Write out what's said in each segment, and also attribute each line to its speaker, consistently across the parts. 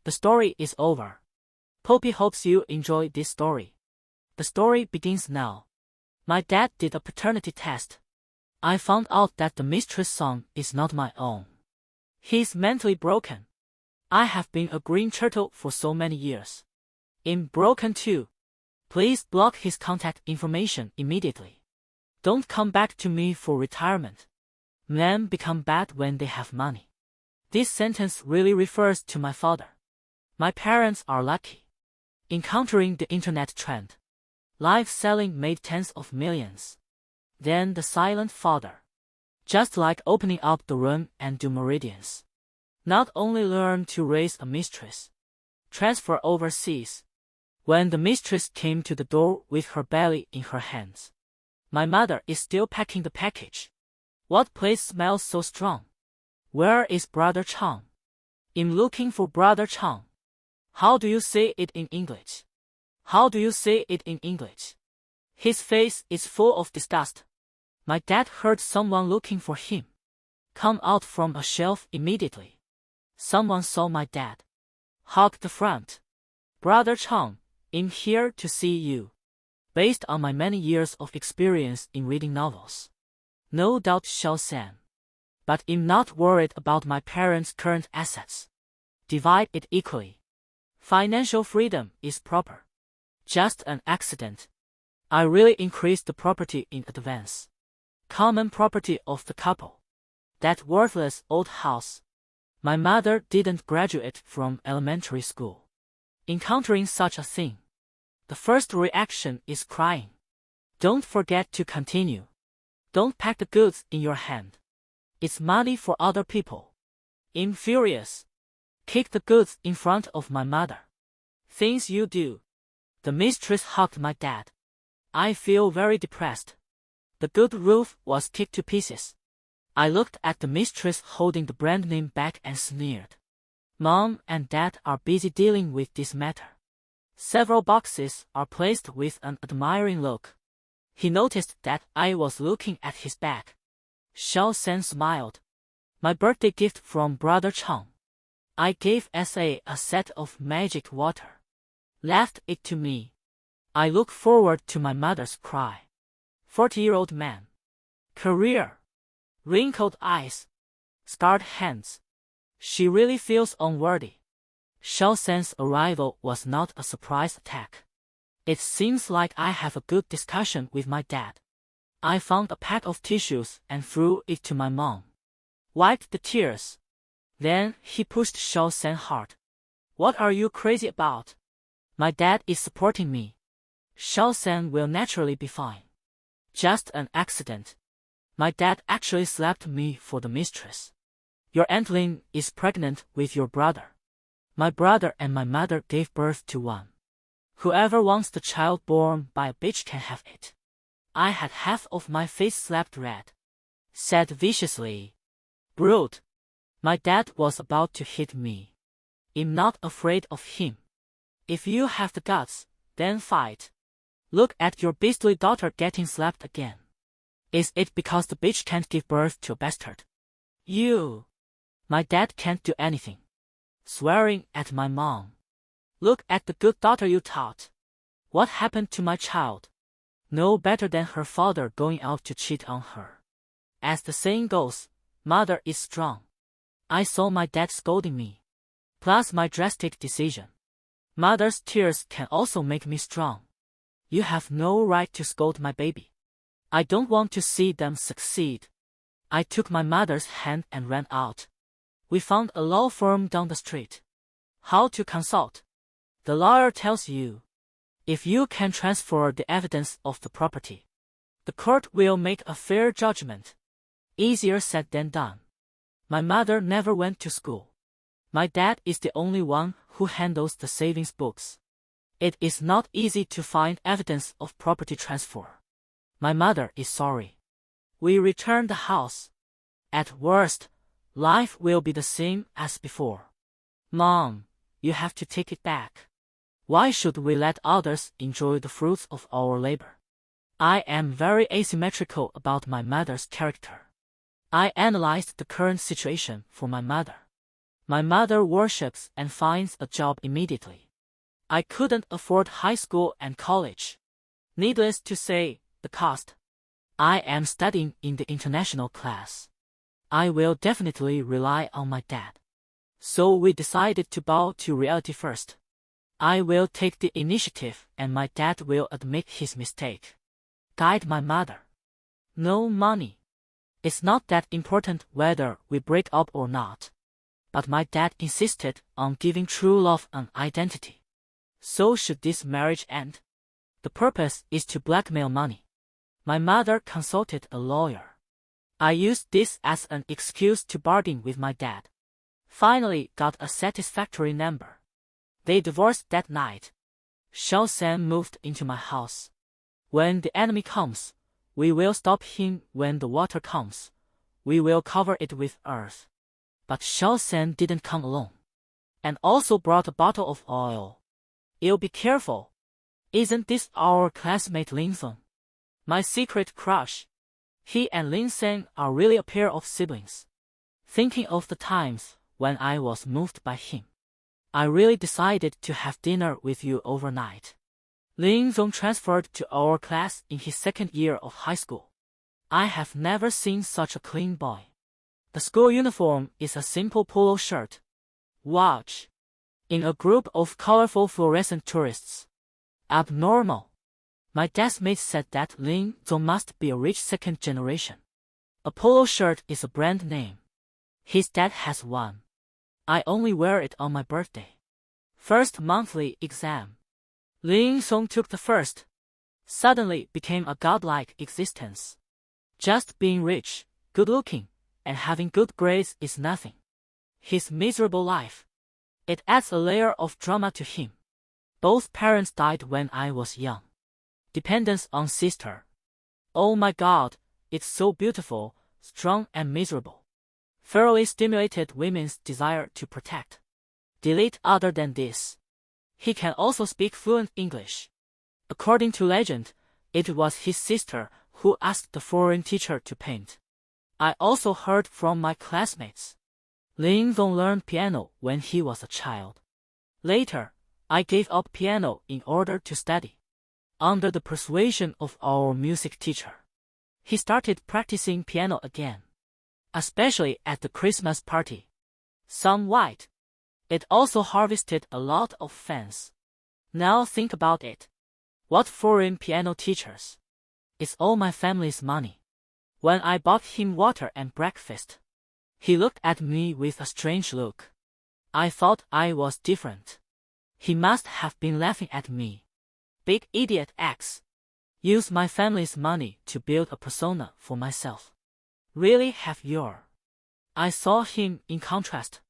Speaker 1: The story is over. Popy hopes you enjoy this story. The story begins now. My dad did a paternity test. I found out that the mistress son is not my own. He's mentally broken. I have been a green turtle for so many years. I'm broken too. Please block his contact information immediately. Don't come back to me for retirement. Men become bad when they have money. This sentence really refers to my father. My parents are lucky. Encountering the internet trend. Live selling made tens of millions. Then the silent father. Just like opening up the room and do meridians. Not only learn to raise a mistress. Transfer overseas. When the mistress came to the door with her belly in her hands. My mother is still packing the package. What place smells so strong? Where is Brother Chang? I'm looking for Brother Chang. How do you say it in English? How do you say it in English? His face is full of disgust. My dad heard someone looking for him. Come out from a shelf immediately. Someone saw my dad. Hug the front. Brother Chang, I'm here to see you. Based on my many years of experience in reading novels. No doubt Xiao San. But I'm not worried about my parents' current assets. Divide it equally. Financial freedom is proper. Just an accident. I really increased the property in advance. Common property of the couple. That worthless old house. My mother didn't graduate from elementary school. Encountering such a thing. The first reaction is crying. Don't forget to continue. Don't pack the goods in your hand. It's money for other people. I'm furious. Kick the goods in front of my mother. Things you do. The mistress hugged my dad. I feel very depressed. The good roof was kicked to pieces. I looked at the mistress holding the brand name bag and sneered. Mom and Dad are busy dealing with this matter. Several boxes are placed with an admiring look. He noticed that I was looking at his bag. Xiao San smiled. My birthday gift from Brother Chang. I gave SA a set of magic water. Left it to me. I look forward to my mother's cry. 40-year-old man. Career. Wrinkled eyes. Scarred hands. She really feels unworthy. Xiao San's arrival was not a surprise attack. It seems like I have a good discussion with my dad. I found a pack of tissues and threw it to my mom. Wiped the tears. Then he pushed Xiao San hard. What are you crazy about? My dad is supporting me. Xiao San will naturally be fine. Just an accident. My dad actually slapped me for the mistress. Your Aunt Lin is pregnant with your brother. My brother and my mother gave birth to one. Whoever wants the child born by a bitch can have it. I had half of my face slapped red. Said viciously. Brute. My dad was about to hit me. I'm not afraid of him. If you have the guts, then fight. Look at your beastly daughter getting slapped again. Is it because the bitch can't give birth to a bastard? You. My dad can't do anything. Swearing at my mom. Look at the good daughter you taught. What happened to my child? No better than her father going out to cheat on her. As the saying goes, mother is strong. I saw my dad scolding me. Plus my drastic decision. Mother's tears can also make me strong. You have no right to scold my baby. I don't want to see them succeed. I took my mother's hand and ran out. We found a law firm down the street. How to consult? The lawyer tells you. If you can transfer the evidence of the property, the court will make a fair judgment. Easier said than done. My mother never went to school. My dad is the only one who handles the savings books. It is not easy to find evidence of property transfer. My mother is sorry. We return the house. At worst, life will be the same as before. Mom, you have to take it back. Why should we let others enjoy the fruits of our labor? I am very asymmetrical about my mother's character. I analyzed the current situation for my mother. My mother worships and finds a job immediately. I couldn't afford high school and college. Needless to say, the cost. I am studying in the international class. I will definitely rely on my dad. So we decided to bow to reality first. I will take the initiative and my dad will admit his mistake. Guide my mother. No money. It's not that important whether we break up or not. But my dad insisted on giving true love an identity. So should this marriage end? The purpose is to blackmail money. My mother consulted a lawyer. I used this as an excuse to bargain with my dad. Finally got a satisfactory number. They divorced that night. Xiao San moved into my house. When the enemy comes, we will stop him. When the water comes, we will cover it with earth. But Xiao San didn't come alone. And also brought a bottle of oil. You'll be careful. Isn't this our classmate Lin Feng? My secret crush. He and Lin San are really a pair of siblings. Thinking of the times when I was moved by him, I really decided to have dinner with you overnight. Lin Feng transferred to our class in his second year of high school. I have never seen such a clean boy. The school uniform is a simple polo shirt. Watch. In a group of colorful fluorescent tourists. Abnormal. My deskmate said that Lin Feng must be a rich second generation. A polo shirt is a brand name. His dad has one. I only wear it on my birthday. First monthly exam. Lin Feng took the first. Suddenly became a godlike existence. Just being rich, good-looking, and having good grades is nothing. His miserable life. It adds a layer of drama to him. Both parents died when I was young. Dependence on sister. Oh my God, it's so beautiful, strong and miserable. Thoroughly stimulated women's desire to protect. Delete other than this. He can also speak fluent English. According to legend, it was his sister who asked the foreign teacher to paint. I also heard from my classmates. Lin Feng learned piano when he was a child. Later, I gave up piano in order to study. Under the persuasion of our music teacher, he started practicing piano again. Especially at the Christmas party. Somewhat. It also harvested a lot of fans. Now think about it. What foreign piano teachers? It's all my family's money. When I bought him water and breakfast, he looked at me with a strange look. I thought I was different. He must have been laughing at me. Big idiot X. Use my family's money to build a persona for myself. Really have your. I saw him in contrast.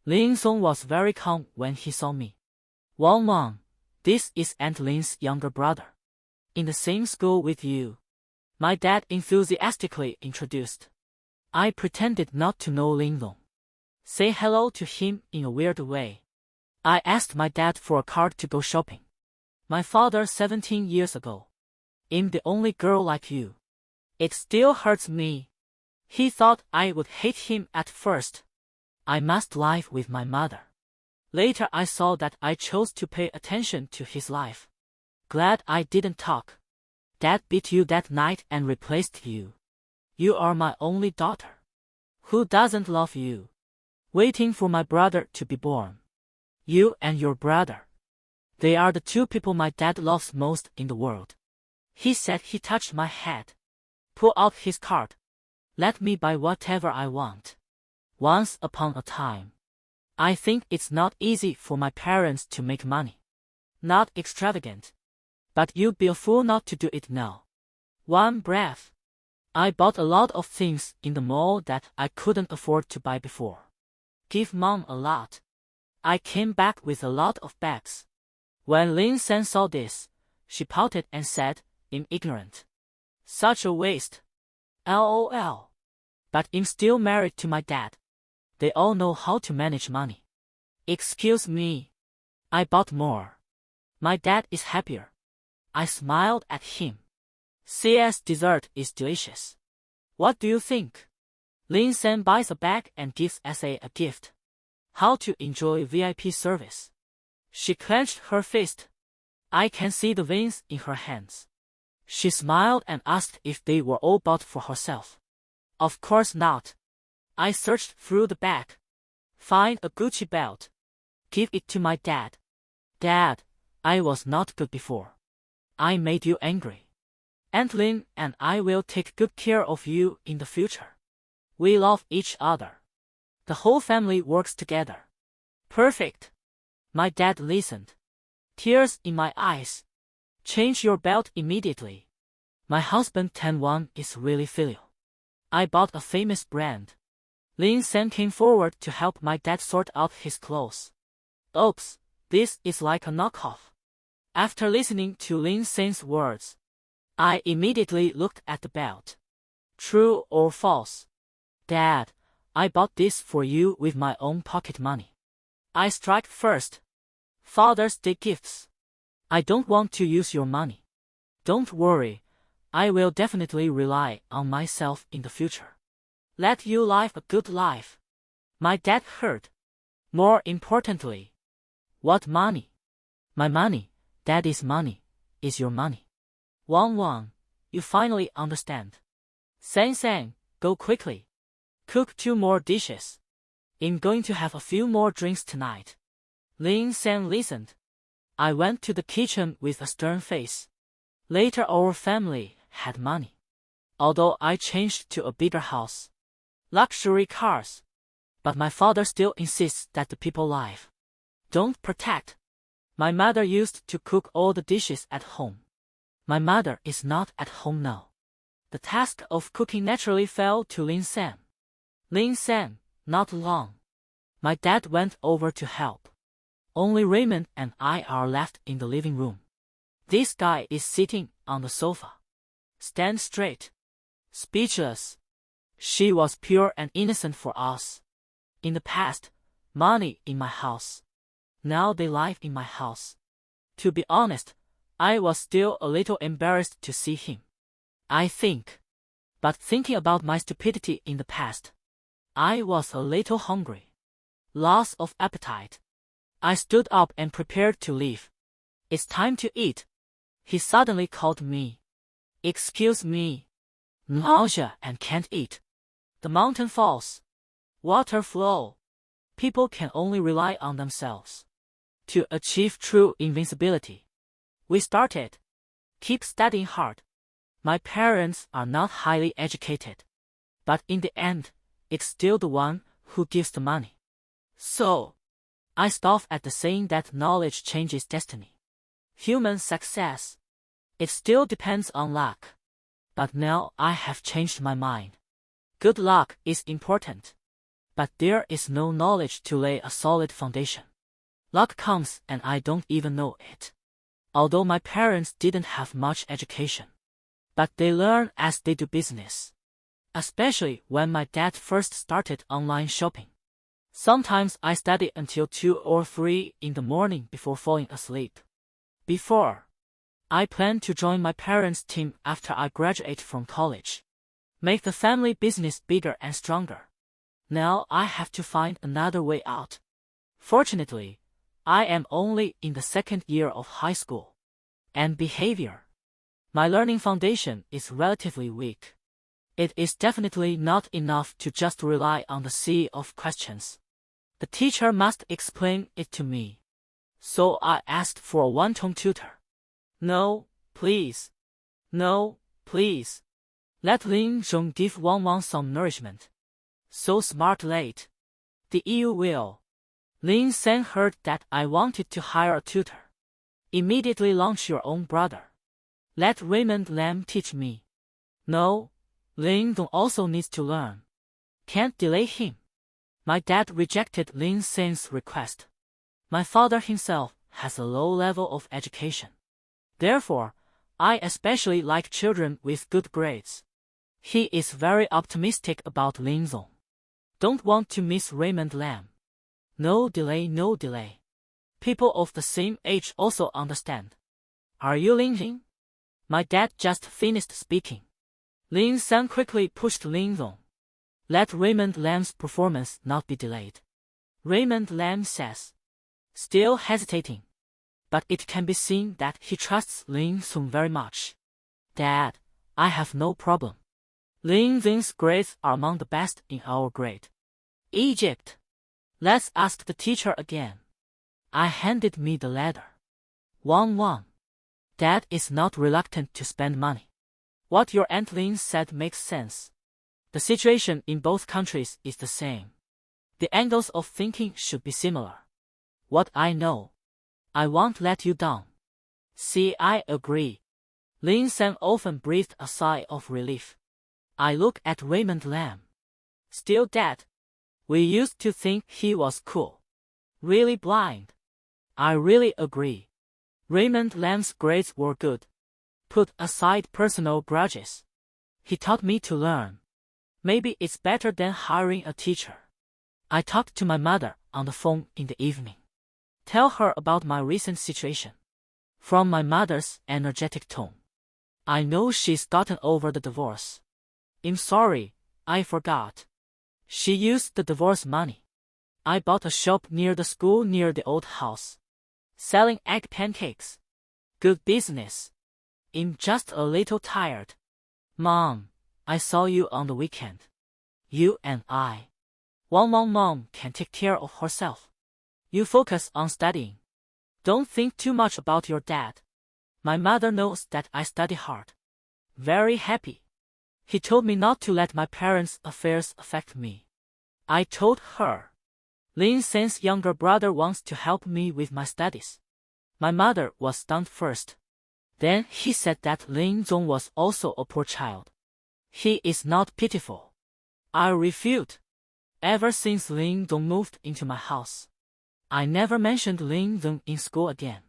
Speaker 1: Lin Feng was very calm when he saw me. Wang Wang, this is Aunt Lin's younger brother. In the same school with you. My dad enthusiastically introduced. I pretended not to know Lin Feng. Say hello to him in a weird way. I asked my dad for a card to go shopping. My father 17 years ago. I'm the only girl like you. It still hurts me. He thought I would hate him at first. I must live with my mother. Later I saw that I chose to pay attention to his life. Glad I didn't talk. Dad beat you that night and replaced you. You are my only daughter. Who doesn't love you? Waiting for my brother to be born. You and your brother. They are the two people my dad loves most in the world. He said he touched my head. Pull out his card. Let me buy whatever I want. Once upon a time. I think it's not easy for my parents to make money. Not extravagant. But you'd be a fool not to do it now. One breath. I bought a lot of things in the mall that I couldn't afford to buy before. Give mom a lot. I came back with a lot of bags. When Lin San saw this, she pouted and said, I'm ignorant. Such a waste. LOL. But I'm still married to my dad. They all know how to manage money. Excuse me. I bought more. My dad is happier. I smiled at him. CS dessert is delicious. What do you think? Lin San buys a bag and gives SA a gift. how to enjoy VIP service. She clenched her fist. I can see the veins in her hands. She smiled and asked if they were all bought for herself. Of course not. I searched through the bag. Find a Gucci belt. Give it to my dad. Dad, I was not good before. I made you angry. Aunt Lin and I will take good care of you in the future. We love each other. The whole family works together. Perfect. My dad listened. Tears in my eyes. Change your belt immediately. My husband Tan is really filial. I bought a famous brand. Lin San came forward to help my dad sort out his clothes. Oops, this is like a knockoff. After listening to Lin San's words, I immediately looked at the belt. True or false? Dad, I bought this for you with my own pocket money. I strike first. Father's Day gifts. I don't want to use your money. Don't worry, I will definitely rely on myself in the future. Let you live a good life. My dad heard. More importantly, what money? My money, Daddy's money, is your money. Wang, you finally understand. San, go quickly. Cook 2 more dishes. I'm going to have a few more drinks tonight. Lin San listened. I went to the kitchen with a stern face. Later our family had money. Although I changed to a bigger house. Luxury cars. But my father still insists that the people live. Don't protect. My mother used to cook all the dishes at home. My mother is not at home now. The task of cooking naturally fell to Lin San. Lin San, not long. My dad went over to help. Only Raymond and I are left in the living room. This guy is sitting on the sofa. Stand straight. Speechless. She was pure and innocent for us. In the past, money in my house. Now they live in my house. To be honest, I was still a little embarrassed to see him. I think. But thinking about my stupidity in the past, I was a little hungry. Loss of appetite. I stood up and prepared to leave. It's time to eat. He suddenly called me. Excuse me. Nausea and can't eat. The mountain falls. Water flow. People can only rely on themselves. To achieve true invincibility. We started. Keep studying hard. My parents are not highly educated. But in the end, it's still the one who gives the money. So, I scoff at the saying that knowledge changes destiny. Human success. It still depends on luck. But now I have changed my mind. Good luck is important. But there is no knowledge to lay a solid foundation. Luck comes and I don't even know it. Although my parents didn't have much education. But they learn as they do business. Especially when my dad first started online shopping. Sometimes I study until 2 or 3 in the morning before falling asleep. Before, I planned to join my parents' team after I graduate from college. Make the family business bigger and stronger. Now I have to find another way out. Fortunately, I am only in the 2nd year of high school. And behavior. My learning foundation is relatively weak. It is definitely not enough to just rely on the sea of questions. The teacher must explain it to me. So I asked for a one-tone tutor. No, please. No, please. Let Lin Zhong give Wang some nourishment. So smart late. The EU will. Lin San heard that I wanted to hire a tutor. Immediately launch your own brother. Let Raymond Lam teach me. No, Lin Dong also needs to learn. Can't delay him. My dad rejected Lin San's request. My father himself has a low level of education. Therefore, I especially like children with good grades. He is very optimistic about Lin Zong. Don't want to miss Raymond Lam. No delay, no delay. People of the same age also understand. Are you Lin Jing? My dad just finished speaking. Lin San quickly pushed Lin Zong. Let Raymond Lam's performance not be delayed. Raymond Lamb says, still hesitating. But it can be seen that he trusts Lin Song very much. Dad, I have no problem. Lin Zing's grades are among the best in our grade. Egypt. Let's ask the teacher again. I handed me the letter. Wang. Dad is not reluctant to spend money. What your Aunt Lin said makes sense. The situation in both countries is the same. The angles of thinking should be similar. What I know. I won't let you down. See, I agree. Lin Sang often breathed a sigh of relief. I look at Raymond Lamb. Still Dad. We used to think he was cool. Really blind. I really agree. Raymond Lamb's grades were good. Put aside personal grudges. He taught me to learn. Maybe it's better than hiring a teacher. I talked to my mother on the phone in the evening. Tell her about my recent situation. From my mother's energetic tone, I know she's gotten over the divorce. I'm sorry, I forgot. She used the divorce money. I bought a shop near the school near the old house. Selling egg pancakes. Good business. I'm just a little tired. Mom, I saw you on the weekend. You and I. Mom can take care of herself. You focus on studying. Don't think too much about your dad. My mother knows that I study hard. Very happy. He told me not to let my parents' affairs affect me. I told her. Lin Seng's younger brother wants to help me with my studies. My mother was stunned first. Then he said that Lin Zong was also a poor child. He is not pitiful. I refute. Ever since Lin Zong moved into my house, I never mentioned Lin Zong in school again.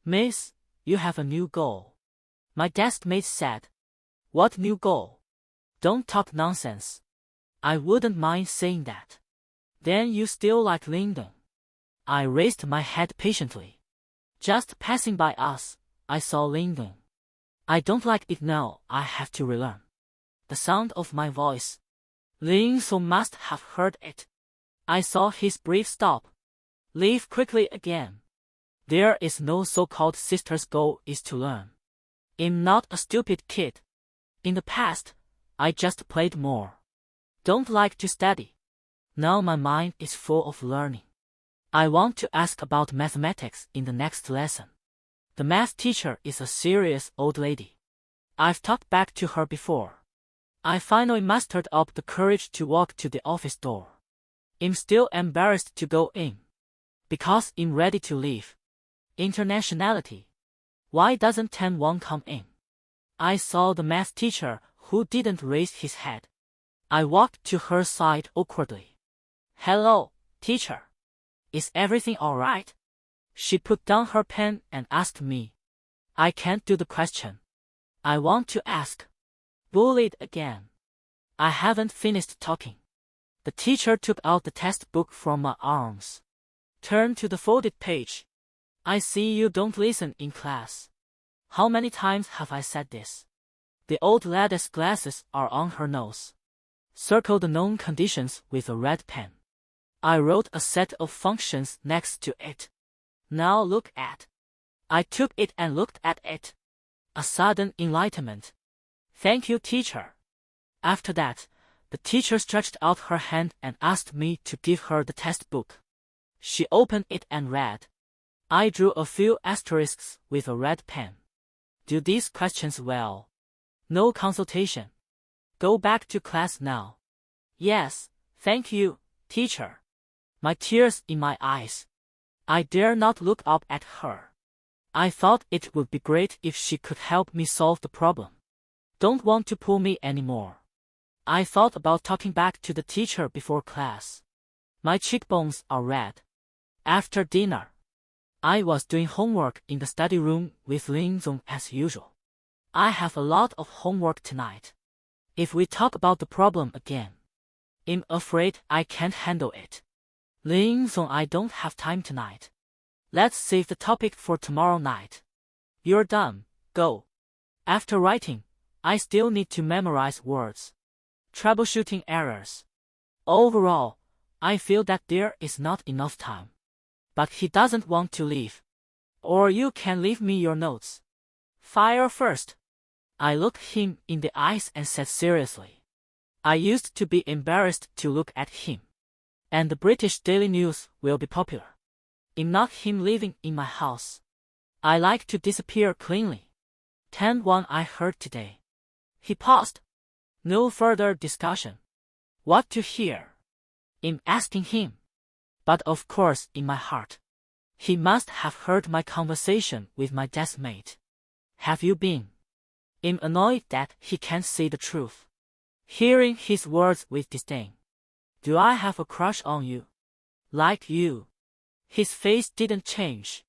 Speaker 1: Miss, you have a new goal. My desk mate said. What new goal? Don't talk nonsense. I wouldn't mind saying that. Then you still like Lin Zong? I raised my head patiently. Just passing by us, I saw Lin Zong. I don't like it now, I have to relearn. The sound of my voice. Lin Song must have heard it. I saw his brief stop. Leave quickly again. There is no so-called sister's goal is to learn. I'm not a stupid kid. In the past, I just played more. Don't like to study. Now my mind is full of learning. I want to ask about mathematics in the next lesson. The math teacher is a serious old lady. I've talked back to her before. I finally mustered up the courage to walk to the office door. I'm still embarrassed to go in. Because I'm ready to leave. Internationality. Why doesn't Tan Wang come in? I saw the math teacher who didn't raise his head. I walked to her side awkwardly. Hello, teacher. Is everything alright? She put down her pen and asked me. I can't do the question. I want to ask. Bullied again. I haven't finished talking. The teacher took out the test book from my arms. Turn to the folded page. I see you don't listen in class. How many times have I said this? The old lady's glasses are on her nose. Circle the known conditions with a red pen. I wrote a set of functions next to it. Now look at. I took it and looked at it. A sudden enlightenment. Thank you, teacher. After that, the teacher stretched out her hand and asked me to give her the test book. She opened it and read. I drew a few asterisks with a red pen. Do these questions well. No consultation. Go back to class now. Yes, thank you, teacher. My tears in my eyes. I dare not look up at her. I thought it would be great if she could help me solve the problem. Don't want to pull me anymore. I thought about talking back to the teacher before class. My cheekbones are red. After dinner, I was doing homework in the study room with Lin Zong as usual. I have a lot of homework tonight. If we talk about the problem again, I'm afraid I can't handle it. Lin Zong, I don't have time tonight. Let's save the topic for tomorrow night. You're done, go. After writing, I still need to memorize words. Troubleshooting errors. Overall, I feel that there is not enough time. But he doesn't want to leave. Or you can leave me your notes. Fire first. I looked him in the eyes and said seriously. I used to be embarrassed to look at him. And the British Daily News will be popular. In not him living in my house. I like to disappear cleanly. 10-1 I heard today. He paused. No further discussion. What to hear? I'm asking him. But of course in my heart. He must have heard my conversation with my deskmate. Have you been? I'm annoyed that he can't see the truth. Hearing his words with disdain. Do I have a crush on you? Like you? His face didn't change.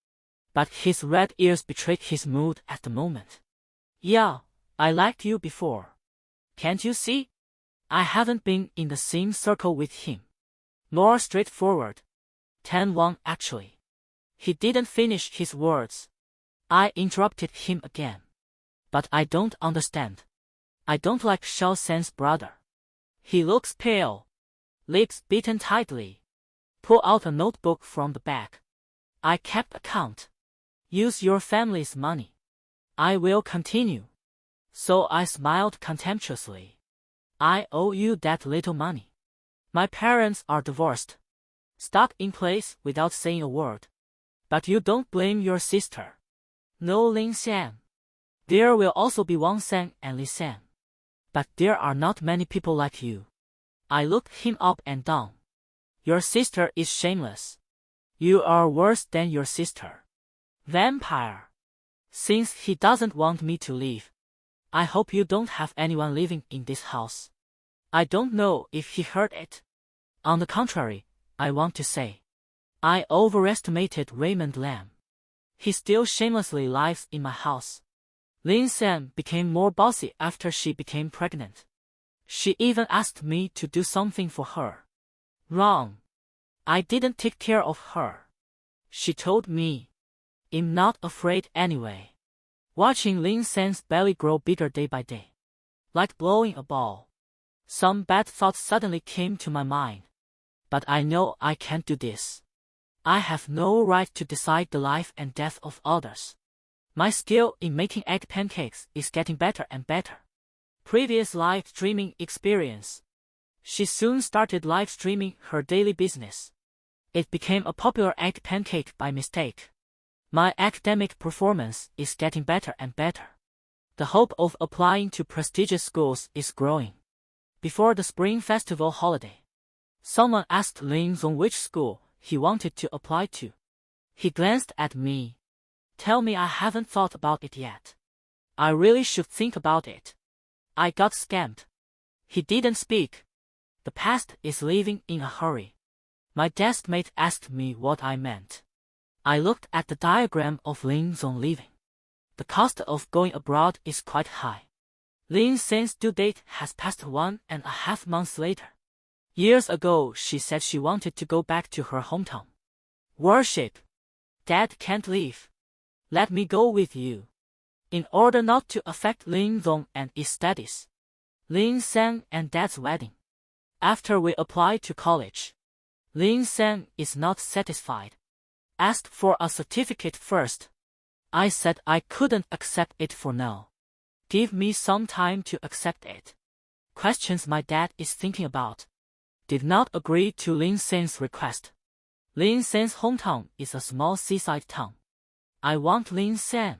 Speaker 1: But his red ears betrayed his mood at the moment. Yeah, I liked you before. Can't you see? I haven't been in the same circle with him. More straightforward. 10-1 actually. He didn't finish his words. I interrupted him again. But I don't understand. I don't like Xiao San's brother. He looks pale. Lips bitten tightly. Pull out a notebook from the bag. I kept account. Use your family's money. I will continue. So I smiled contemptuously. I owe you that little money. My parents are divorced. Stuck in place without saying a word. But you don't blame your sister. No, Lin San. There will also be Wang San and Li San. But there are not many people like you. I looked him up and down. Your sister is shameless. You are worse than your sister. Vampire. Since he doesn't want me to leave, I hope you don't have anyone living in this house. I don't know if he heard it. On the contrary, I want to say, I overestimated Raymond Lam. He still shamelessly lives in my house. Lin San became more bossy after she became pregnant. She even asked me to do something for her. Wrong. I didn't take care of her. She told me. I'm not afraid anyway. Watching Lin San's belly grow bigger day by day. Like blowing a ball. Some bad thoughts suddenly came to my mind. But I know I can't do this. I have no right to decide the life and death of others. My skill in making egg pancakes is getting better and better. Previous live streaming experience. She soon started live streaming her daily business. It became a popular egg pancake by mistake. My academic performance is getting better and better. The hope of applying to prestigious schools is growing. Before the Spring Festival holiday, someone asked Lin Zong which school he wanted to apply to. He glanced at me. Tell me I haven't thought about it yet. I really should think about it. I got scammed. He didn't speak. The past is leaving in a hurry. My deskmate asked me what I meant. I looked at the diagram of Lin Zong leaving. The cost of going abroad is quite high. Lin San's due date has passed 1.5 months later. Years ago she said she wanted to go back to her hometown. Worship. Dad can't leave. Let me go with you. In order not to affect Lin Zong and his studies. Lin San and Dad's wedding. After we applied to college. Lin San is not satisfied. Asked for a certificate first. I said I couldn't accept it for now. Give me some time to accept it. Questions my dad is thinking about. Did not agree to Lin San's request. Lin San's hometown is a small seaside town. I want Lin San.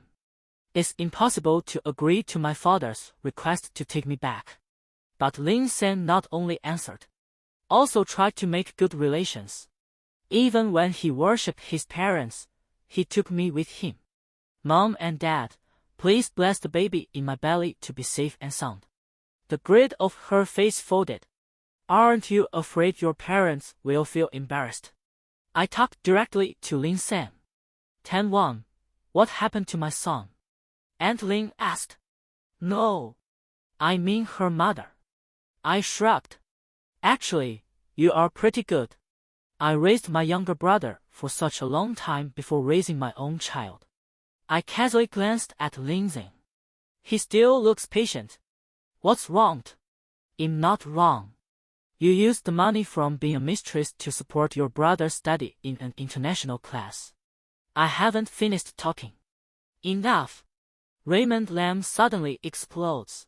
Speaker 1: It's impossible to agree to my father's request to take me back. But Lin San not only answered, also tried to make good relations. Even when he worshipped his parents, he took me with him. Mom and Dad, please bless the baby in my belly to be safe and sound. The grid of her face folded. Aren't you afraid your parents will feel embarrassed? I talked directly to Lin San. 10-1. What happened to my son? Aunt Lin asked. No. I mean her mother. I shrugged. Actually, you are pretty good. I raised my younger brother for such a long time before raising my own child. I casually glanced at Lin Zing. He still looks patient. What's wrong? I'm not wrong. You used the money from being a mistress to support your brother's study in an international class. I haven't finished talking. Enough. Raymond Lamb suddenly explodes.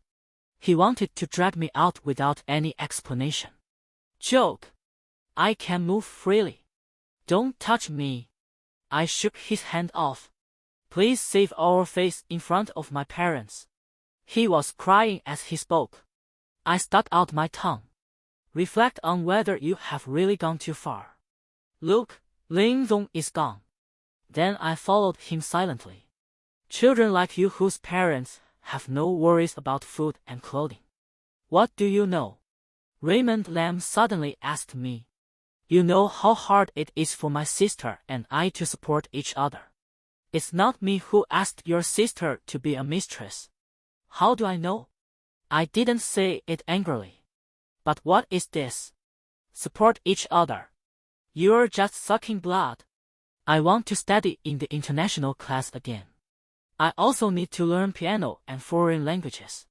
Speaker 1: He wanted to drag me out without any explanation. Joke. I can move freely. Don't touch me. I shook his hand off. Please save our face in front of my parents. He was crying as he spoke. I stuck out my tongue. Reflect on whether you have really gone too far. Look, Lin Zong is gone. Then I followed him silently. Children like you whose parents have no worries about food and clothing. What do you know? Raymond Lamb suddenly asked me. You know how hard it is for my sister and I to support each other. It's not me who asked your sister to be a mistress. How do I know? I didn't say it angrily. But what is this? Support each other. You're just sucking blood. I want to study in the international class again. I also need to learn piano and foreign languages.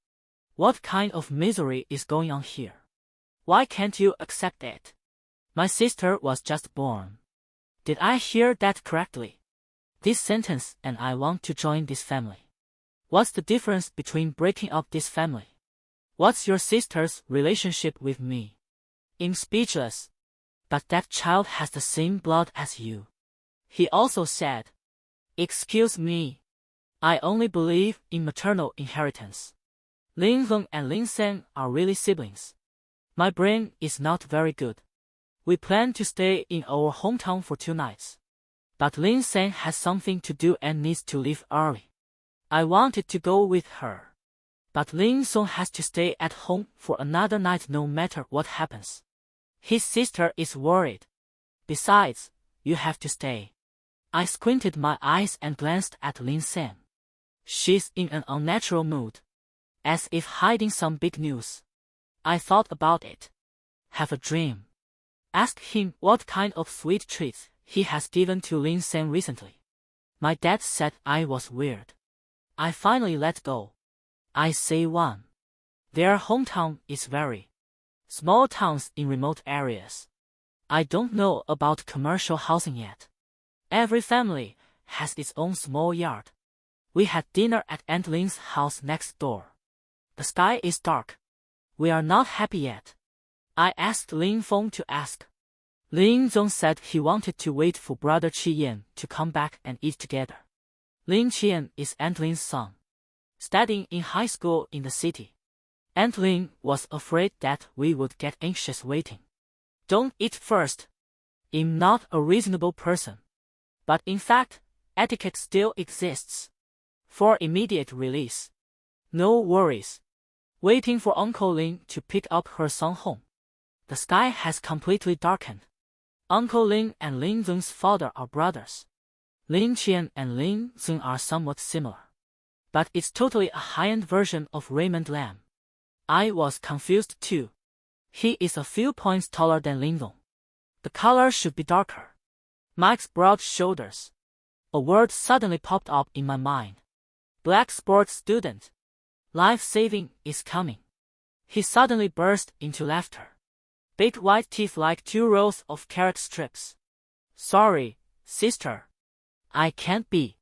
Speaker 1: What kind of misery is going on here? Why can't you accept it? My sister was just born. Did I hear that correctly? This sentence and I want to join this family. What's the difference between breaking up this family? What's your sister's relationship with me? I'm speechless. But that child has the same blood as you. He also said, Excuse me. I only believe in maternal inheritance. Lin Heng and Lin Sen are really siblings. My brain is not very good. We plan to stay in our hometown for 2 nights. But Lin Sen has something to do and needs to leave early. I wanted to go with her. But Lin Song has to stay at home for another night no matter what happens. His sister is worried. Besides, you have to stay. I squinted my eyes and glanced at Lin Sen. She's in an unnatural mood. As if hiding some big news. I thought about it. Have a dream. Ask him what kind of sweet treats he has given to Lin Sen recently. My dad said I was weird. I finally let go. I say one. Their hometown is very small towns in remote areas. I don't know about commercial housing yet. Every family has its own small yard. We had dinner at Aunt Lin's house next door. The sky is dark. We are not happy yet. I asked Lin Feng to ask. Lin Zong said he wanted to wait for brother Qian to come back and eat together. Lin Qian is Aunt Lin's son, studying in high school in the city. Aunt Lin was afraid that we would get anxious waiting. Don't eat first. I'm not a reasonable person. But in fact, etiquette still exists. For immediate release. No worries. Waiting for Uncle Lin to pick up her son home. The sky has completely darkened. Uncle Lin and Lin Zeng's father are brothers. Lin Qian and Lin Zeng are somewhat similar. But it's totally a high-end version of Raymond Lamb. I was confused too. He is a few points taller than Lin Zong. The color should be darker. Mike's broad shoulders. A word suddenly popped up in my mind. Black sports student. Life-saving is coming. He suddenly burst into laughter. Big white teeth like 2 rows of carrot strips. Sorry, sister. I can't be.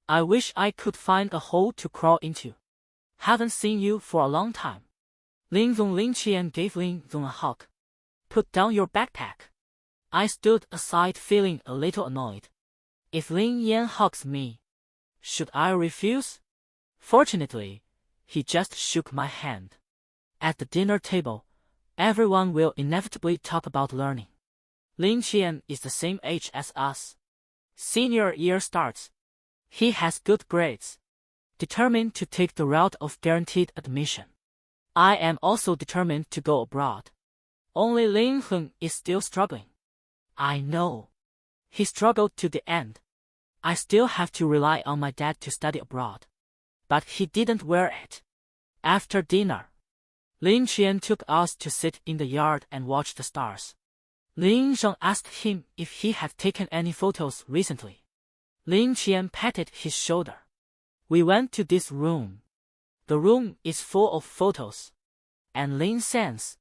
Speaker 1: I wish I could find a hole to crawl into. Haven't seen you for a long time. Lin Qian gave Lin Zong a hug. Put down your backpack. I stood aside feeling a little annoyed. If Lin Yan hugs me, should I refuse? Fortunately, he just shook my hand. At the dinner table, everyone will inevitably talk about learning. Lin Qian is the same age as us. Senior year starts. He has good grades. Determined to take the route of guaranteed admission. I am also determined to go abroad. Only Lin Heng is still struggling. I know. He struggled to the end. I still have to rely on my dad to study abroad. But he didn't wear it. After dinner, Lin Qian took us to sit in the yard and watch the stars. Lin Zheng asked him if he had taken any photos recently. Lin Qian patted his shoulder. We went to this room. The room is full of photos. And Lin sense.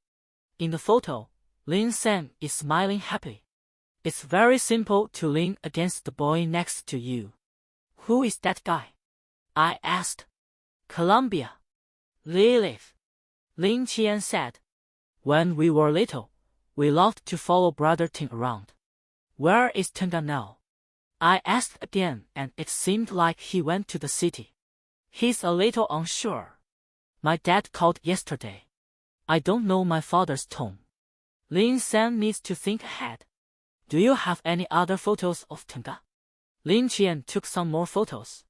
Speaker 1: In the photo, Lin San is smiling happily. It's very simple to lean against the boy next to you. Who is that guy? I asked. Columbia. Lilith. Lin Qian said. When we were little, we loved to follow Brother Ting around. Where is Tenga now? I asked again, and it seemed like he went to the city. He's a little unsure. My dad called yesterday. I don't know my father's tone. Lin San needs to think ahead. Do you have any other photos of Tenga? Lin Qian took some more photos.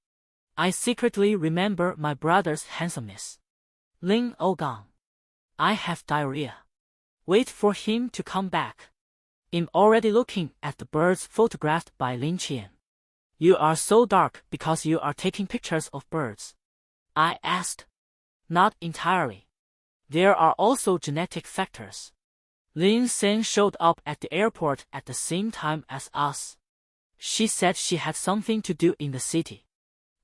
Speaker 1: I secretly remember my brother's handsomeness. Lin Ogang. I have diarrhea. Wait for him to come back. I'm already looking at the birds photographed by Lin Qian. You are so dark because you are taking pictures of birds. I asked. Not entirely. There are also genetic factors. Lin San showed up at the airport at the same time as us. She said she had something to do in the city.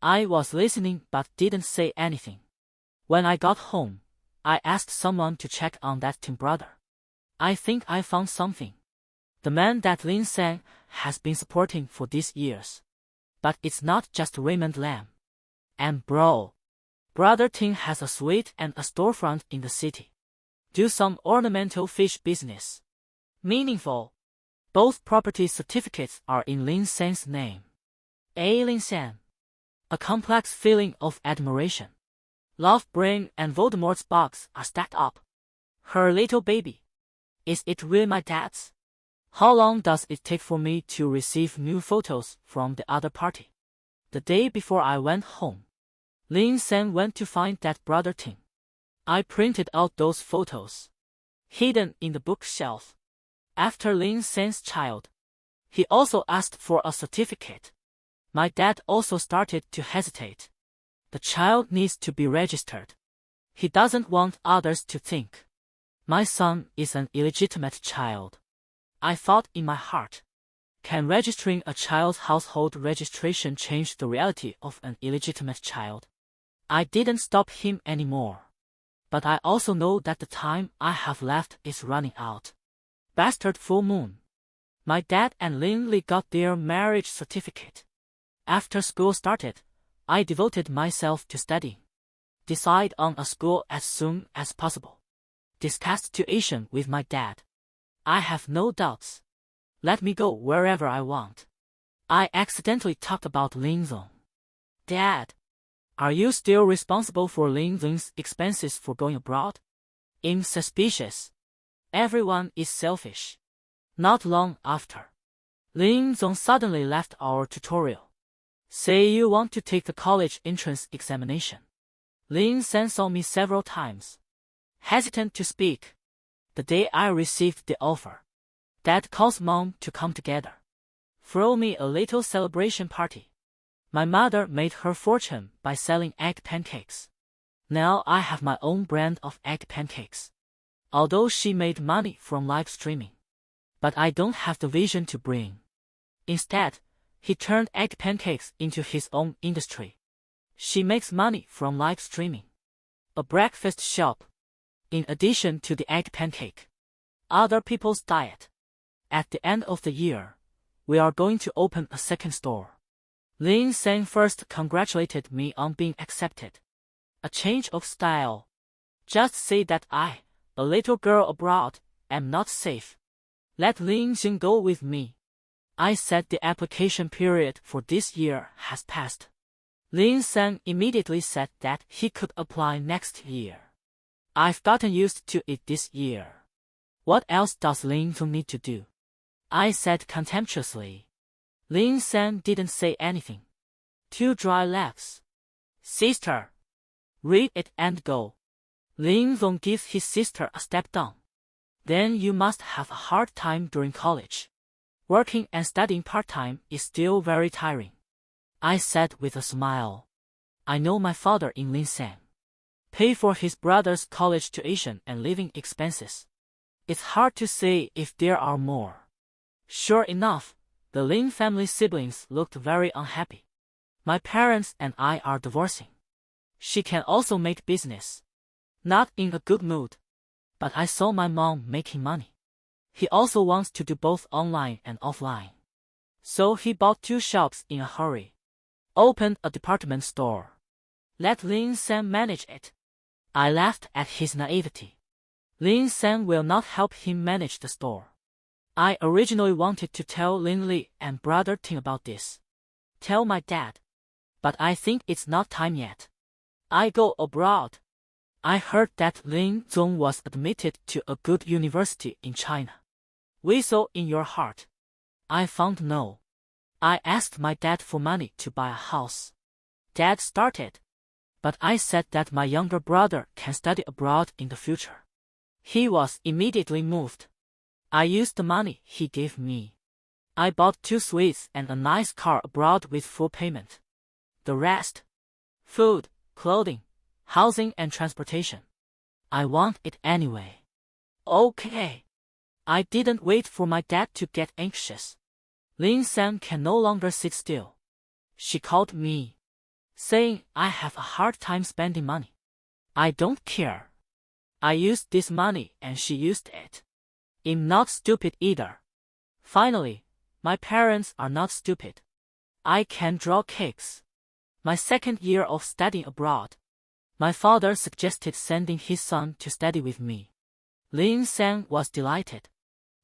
Speaker 1: I was listening but didn't say anything. When I got home, I asked someone to check on that Ting brother. I think I found something. The man that Lin San has been supporting for these years. But it's not just Raymond Lam. And bro, Brother Ting has a suite and a storefront in the city. Do some ornamental fish business. Meaningful. Both property certificates are in Lin San's name. Lin San. A complex feeling of admiration. Love Brain and Voldemort's box are stacked up. Her little baby. Is it really my dad's? How long does it take for me to receive new photos from the other party? The day before I went home, Lin San went to find that Brother Ting. I printed out those photos. Hidden in the bookshelf. After Lin San's child, he also asked for a certificate. My dad also started to hesitate. The child needs to be registered. He doesn't want others to think my son is an illegitimate child. I thought in my heart, can registering a child's household registration change the reality of an illegitimate child? I didn't stop him anymore. But I also know that the time I have left is running out. Bastard full moon. My dad and Lin Li got their marriage certificate. After school started, I devoted myself to studying. Decide on a school as soon as possible. Discussed tuition with my dad. I have no doubts. Let me go wherever I want. I accidentally talked about Lin Zong. Dad, are you still responsible for Lin Zong's expenses for going abroad? I'm suspicious. Everyone is selfish. Not long after, Lin Zong suddenly left our tutorial. Say you want to take the college entrance examination. Lin San saw me several times. Hesitant to speak. The day I received the offer, Dad calls Mom to come together. Throw me a little celebration party. My mother made her fortune by selling egg pancakes. Now I have my own brand of egg pancakes. Although she made money from live streaming. But I don't have the vision to bring. Instead, he turned egg pancakes into his own industry. She makes money from live streaming. A breakfast shop. In addition to the egg pancake. Other people's diet. At the end of the year, we are going to open a second store. Lin San first congratulated me on being accepted. A change of style. Just say that I, a little girl abroad, am not safe. Let Lin Jing go with me. I said the application period for this year has passed. Lin San immediately said that he could apply next year. I've gotten used to it this year. What else does Lin Jing need to do? I said contemptuously. Lin San didn't say anything. Two dry laughs. Sister. Read it and go. Lin Zong gives his sister a step down. Then you must have a hard time during college. Working and studying part-time is still very tiring. I said with a smile. I know my father in Lin San. Pay for his brother's college tuition and living expenses. It's hard to say if there are more. Sure enough, the Lin family siblings looked very unhappy. My parents and I are divorcing. She can also make business. Not in a good mood. But I saw my mom making money. He also wants to do both online and offline. So he bought 2 shops in a hurry. Opened a department store. Let Lin San manage it. I laughed at his naivety. Lin San will not help him manage the store. I originally wanted to tell Lin Li and brother Ting about this. Tell my dad. But I think it's not time yet. I go abroad. I heard that Lin Zong was admitted to a good university in China. Whistle in your heart. I found no. I asked my dad for money to buy a house. Dad started. But I said that my younger brother can study abroad in the future. He was immediately moved. I used the money he gave me. I bought 2 suites and a nice car abroad with full payment. The rest? Food, clothing, housing and transportation. I want it anyway. Okay. I didn't wait for my dad to get anxious. Lin San can no longer sit still. She called me, saying I have a hard time spending money. I don't care. I used this money and she used it. I'm not stupid either. Finally, my parents are not stupid. I can draw cakes. My 2nd year of studying abroad. My father suggested sending his son to study with me. Lin San was delighted.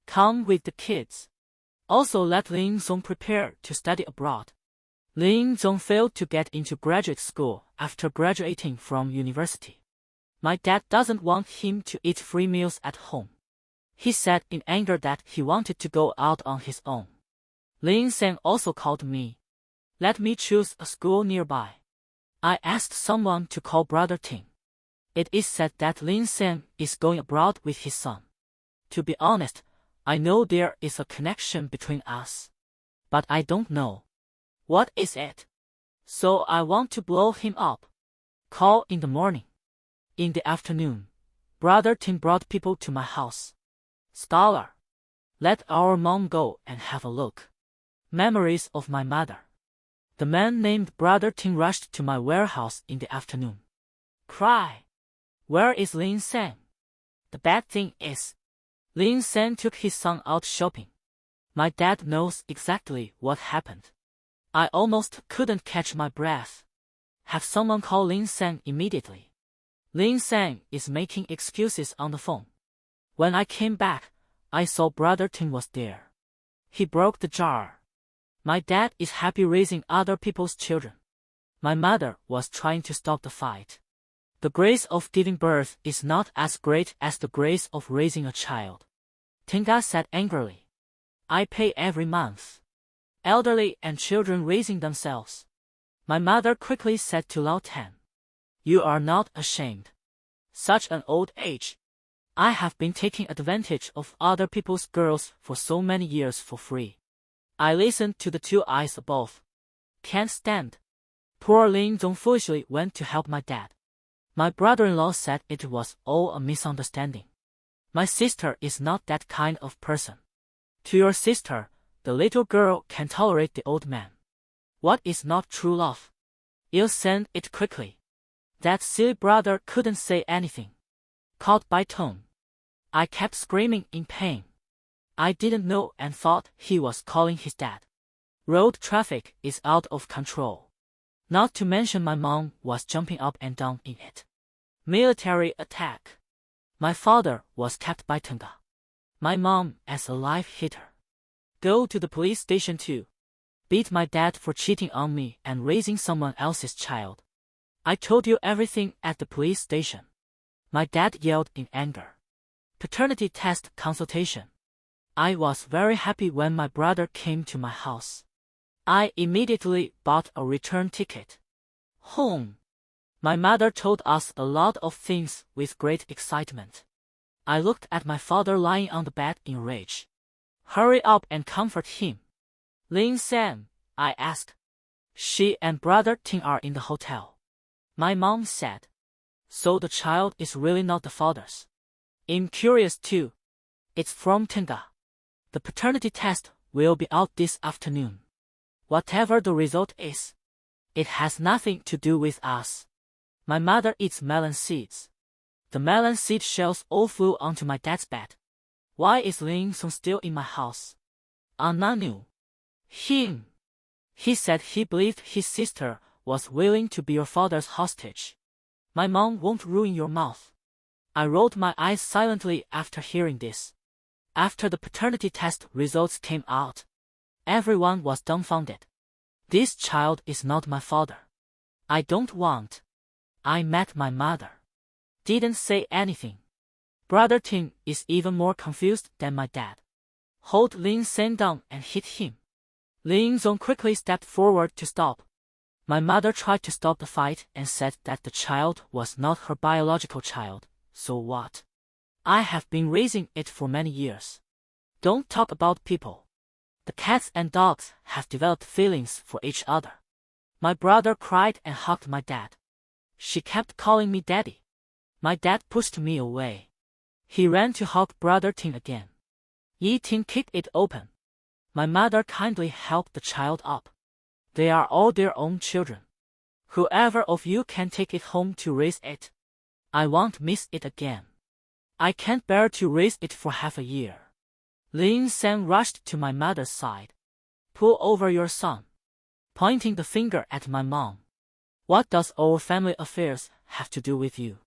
Speaker 1: Come with the kids. Also let Lin Zong prepare to study abroad. Lin Zong failed to get into graduate school after graduating from university. My dad doesn't want him to eat free meals at home. He said in anger that he wanted to go out on his own. Lin San also called me. Let me choose a school nearby. I asked someone to call brother Ting. It is said that Lin San is going abroad with his son. To be honest, I know there is a connection between us. But I don't know. What is it? So I want to blow him up. Call in the morning. In the afternoon, brother Ting brought people to my house. Scholar. Let our mom go and have a look. Memories of my mother. The man named brother Ting rushed to my warehouse in the afternoon. Cry. Where is Lin San? The bad thing is, Lin San took his son out shopping. My dad knows exactly what happened. I almost couldn't catch my breath. Have someone call Lin San immediately. Lin San is making excuses on the phone. When I came back, I saw brother Ting was there. He broke the jar. My dad is happy raising other people's children. My mother was trying to stop the fight. The grace of giving birth is not as great as the grace of raising a child. Tenga said angrily. I pay every month. Elderly and children raising themselves. My mother quickly said to Lao Tan. You are not ashamed. Such an old age. I have been taking advantage of other people's girls for so many years for free. I listened to the 2 eyes above. Can't stand. Poor Lin Zong foolishly went to help my dad. My brother-in-law said it was all a misunderstanding. My sister is not that kind of person. To your sister, the little girl can tolerate the old man. What is not true love? You'll send it quickly. That silly brother couldn't say anything. Caught by tone. I kept screaming in pain. I didn't know and thought he was calling his dad. Road traffic is out of control. Not to mention my mom was jumping up and down in it. Military attack. My father was kept by Tenga. My mom as a live hitter. Go to the police station too. Beat my dad for cheating on me and raising someone else's child. I told you everything at the police station. My dad yelled in anger. Paternity test consultation. I was very happy when my brother came to my house. I immediately bought a return ticket. Home. My mother told us a lot of things with great excitement. I looked at my father lying on the bed in rage. Hurry up and comfort him. Lin San, I asked. She and brother Ting are in the hotel. My mom said. So the child is really not the father's. I'm curious too. It's from Tenga. The paternity test will be out this afternoon. Whatever the result is, it has nothing to do with us. My mother eats melon seeds. The melon seed shells all flew onto my dad's bed. Why is Lin Song still in my house? Nanu. Him. He said he believed his sister was willing to be your father's hostage. My mom won't ruin your mouth. I rolled my eyes silently after hearing this. After the paternity test results came out, everyone was dumbfounded. This child is not my father. I don't want. I met my mother. Didn't say anything. Brother Ting is even more confused than my dad. Hold Lin San down and hit him. Lin Zong quickly stepped forward to stop. My mother tried to stop the fight and said that the child was not her biological child, so what? I have been raising it for many years. Don't talk about people. The cats and dogs have developed feelings for each other. My brother cried and hugged my dad. She kept calling me daddy. My dad pushed me away. He ran to hug Brother Ting again. Yi Ting kicked it open. My mother kindly helped the child up. They are all their own children. Whoever of you can take it home to raise it. I won't miss it again. I can't bear to raise it for half a year. Lin San rushed to my mother's side. Pull over your son. Pointing the finger at my mom. What does our family affairs have to do with you?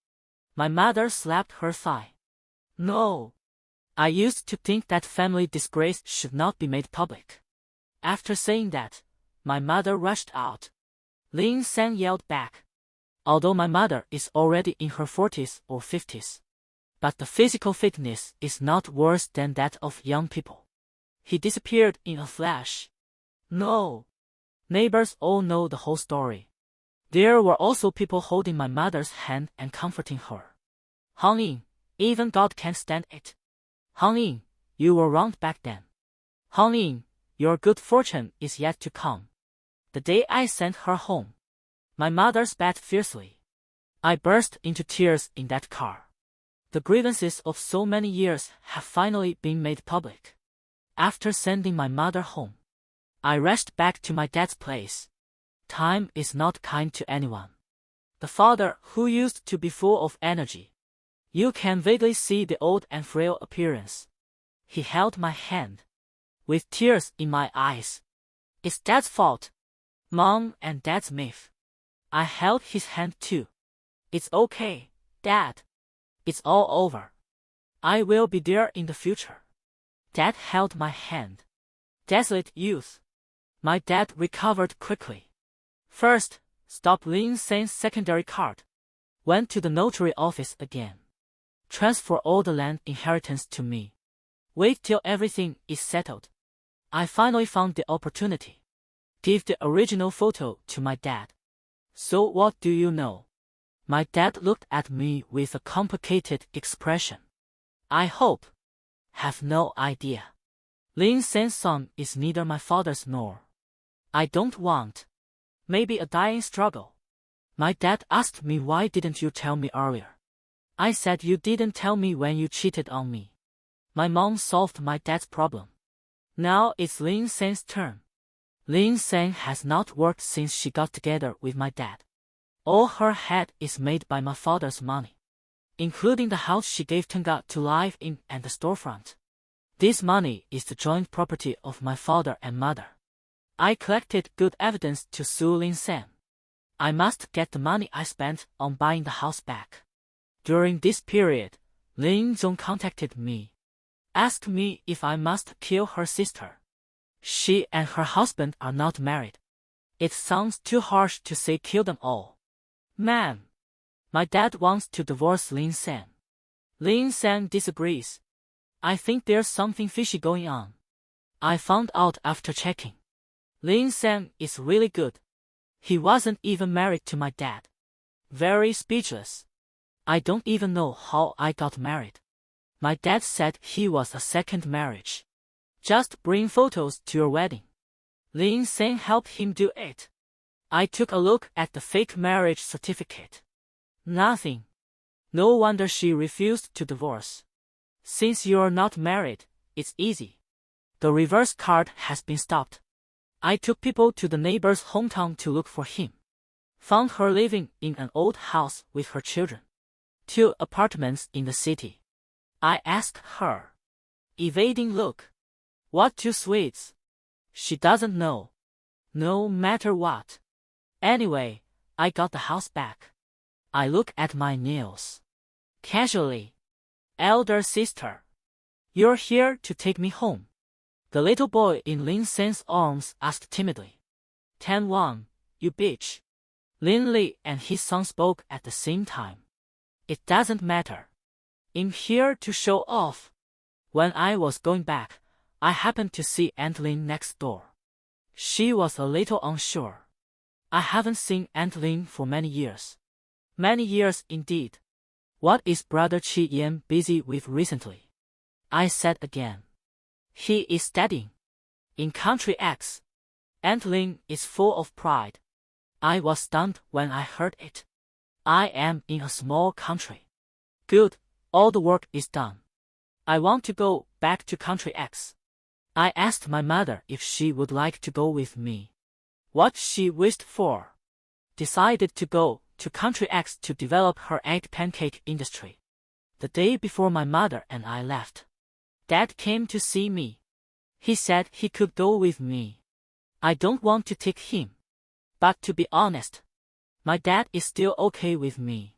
Speaker 1: My mother slapped her thigh. No. I used to think that family disgrace should not be made public. After saying that, my mother rushed out. Lin San yelled back. Although my mother is already in her 40s or 50s. But the physical fitness is not worse than that of young people. He disappeared in a flash. No. Neighbors all know the whole story. There were also people holding my mother's hand and comforting her. Hang in, even God can't stand it. Hang in, you were wrong back then. Hang in, your good fortune is yet to come. The day I sent her home, my mother spat fiercely. I burst into tears in that car. The grievances of so many years have finally been made public. After sending my mother home, I rushed back to my dad's place. Time is not kind to anyone. The father who used to be full of energy. You can vaguely see the old and frail appearance. He held my hand. With tears in my eyes. It's Dad's fault. Mom and Dad's myth. I held his hand too. It's okay, Dad. It's all over. I will be there in the future. Dad held my hand. Desolate youth. My dad recovered quickly. First, stopped Lin San's secondary card. Went to the notary office again. Transfer all the land inheritance to me. Wait till everything is settled. I finally found the opportunity. Give the original photo to my dad. So what do you know? My dad looked at me with a complicated expression. I hope. Have no idea. Lin San's son is neither my father's nor. I don't want. Maybe a dying struggle. My dad asked me why didn't you tell me earlier. I said you didn't tell me when you cheated on me. My mom solved my dad's problem. Now it's Lin San's turn. Lin San has not worked since she got together with my dad. All her had is made by my father's money, including the house she gave Tenga to live in and the storefront. This money is the joint property of my father and mother. I collected good evidence to sue Lin San. I must get the money I spent on buying the house back. During this period, Lin Zong contacted me. Asked me if I must kill her sister. She and her husband are not married. It sounds too harsh to say kill them all. Man. My dad wants to divorce Lin San. Lin San disagrees. I think there's something fishy going on. I found out after checking. Lin San is really good. He wasn't even married to my dad. Very speechless. I don't even know how I got married. My dad said he was a second marriage. Just bring photos to your wedding. Lin San helped him do it. I took a look at the fake marriage certificate. Nothing. No wonder she refused to divorce. Since you're not married, it's easy. The reverse card has been stopped. I took people to the neighbor's hometown to look for him. Found her living in an old house with her children. 2 apartments in the city. I asked her. evading look. What 2 sweets? She doesn't know. No matter what. Anyway, I got the house back. I look at my nails. Casually. Elder sister. You're here to take me home? The little boy in Lin Sen's arms asked timidly. 10-1, you bitch. Lin Li and his son spoke at the same time. It doesn't matter. I'm here to show off. When I was going back, I happened to see Aunt Lin next door. She was a little unsure. I haven't seen Aunt Lin for many years. Many years indeed. What is Brother Chi Yan busy with recently? I said again. He is studying. In Country X. Aunt Lin is full of pride. I was stunned when I heard it. I am in a small country. Good, all the work is done. I want to go back to Country X. I asked my mother if she would like to go with me. What she wished for. Decided to go to Country X to develop her egg pancake industry. The day before my mother and I left, Dad came to see me. He said he could go with me. I don't want to take him. But to be honest, my dad is still okay with me.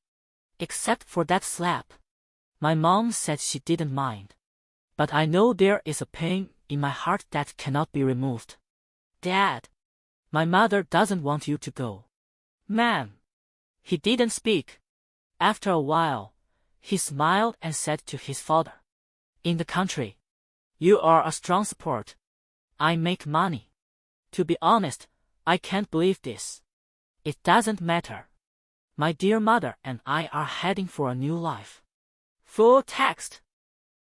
Speaker 1: Except for that slap. My mom said she didn't mind. But I know there is a pain in my heart that cannot be removed. Dad, my mother doesn't want you to go. Ma'am. He didn't speak. After a while, he smiled and said to his father. In the country, you are a strong support. I make money. To be honest, I can't believe this. It doesn't matter. My dear mother and I are heading for a new life. Full text.